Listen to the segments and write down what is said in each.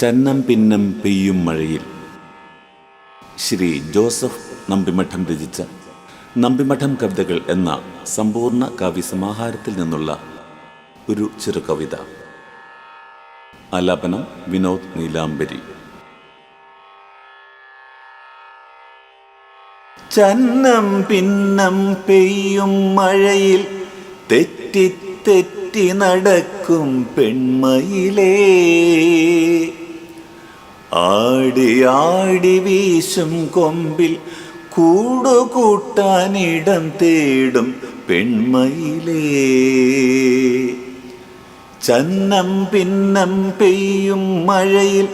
ചന്നം പിന്നം പെയ്യും മഴയിൽ ശ്രീ ജോസഫ് നമ്പിമഠം രചിച്ച നമ്പിമഠം കവിതകൾ എന്ന സമ്പൂർണ്ണ കാവ്യസമാഹാരത്തിൽ നിന്നുള്ള ഒരു ചെറുകവിത. ആലാപനം വിനോദ് നീലാംബരി. ചന്നം പിന്നം പെയ്യും മഴയിൽ തെറ്റി തെറ്റി നടക്കും പെൺമയിലേ, ആടി ആടി വീശും കൊമ്പിൽ കൂടുകൂട്ടാനിടം തേടും പെൺമയിലേ. ചന്നം പിന്നം പെയ്യും മഴയിൽ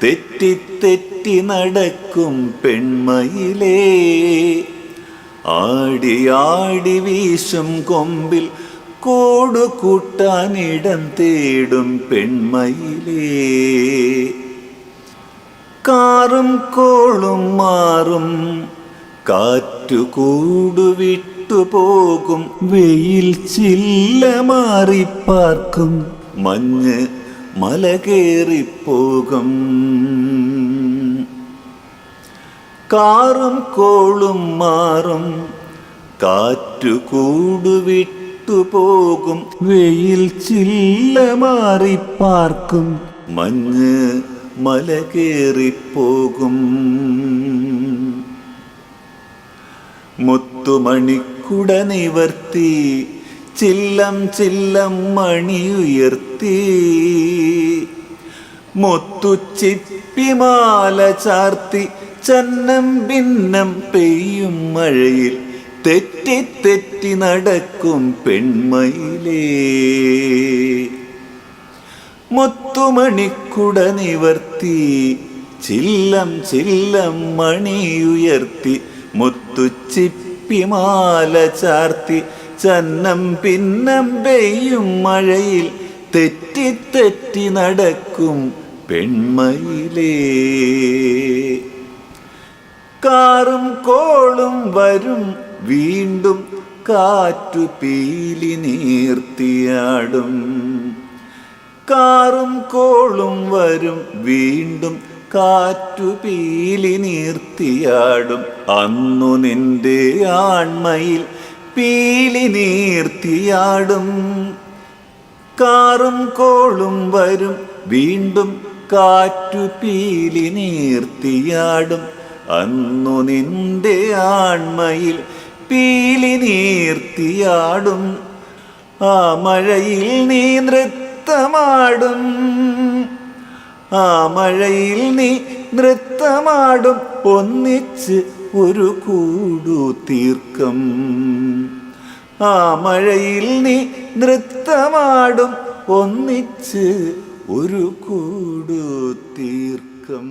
തെറ്റി തെറ്റി നടക്കും പെൺമയിലേ, ആടി ആടി വീശും കൊമ്പിൽ കൂടുകൂട്ടാനിടം തേടും പെൺമയിലേ. കാറും കോളും മാറും കാറ്റു കൂടുവിട്ടുപോകും, വെയിൽ ചില്ല മാറിപ്പാർക്കും മഞ്ഞ് മല കേറിപ്പോകും. കാറും കോളും മാറും കാറ്റു കൂടുവിട്ടുപോകും, വെയിൽ ചില്ല മാറിപ്പാർക്കും മഞ്ഞ് മല കേറിപ്പോകും. മുത്തുമണിക്കുട നിവർത്തി ചില്ലം ചില്ലം മണിയുയർത്തി, മുത്തുച്ചിപ്പിമാല ചാർത്തി ചന്നം ഭിന്നം പെയ്യും മഴയിൽ തെറ്റി തെറ്റി നടക്കും പെൺമയിലേ. മുത്തുമണിക്കുട നിവർത്തി ചില്ലം ചില്ലം മണിയുയർത്തി, മുത്തുച്ചിപ്പിമാല ചാർത്തി ചന്നം പിന്നം പെയ്യും മഴയിൽ തെറ്റി തെറ്റി നടക്കും പെൺമയിലേ. കാറും കോളും വരും വീണ്ടും കാറ്റു പീലി നീർത്തിയാടും, കാറും കോളും വരും വീണ്ടും കാറ്റു പീലി നീർത്തിയാടും. അന്നു നിന്റെ ആൺമയിൽ പീലി നീർത്തിയാടും. കാറും കോളും വരും വീണ്ടും കാറ്റു പീലി നീർത്തിയാടും. അന്നു നിന്റെ ആൺമയിൽ പീലി നീർത്തിയാടും. ആ മഴയിൽ നീ നൃത്തമാടും, ആ മഴയിൽ നീ നൃത്തമാടും, ഒന്നിച്ച് ഒരു കൂടു തീർക്കും. ആ മഴയിൽ നീ നൃത്തമാടും, ഒന്നിച്ച് ഒരു കൂടു തീർക്കും.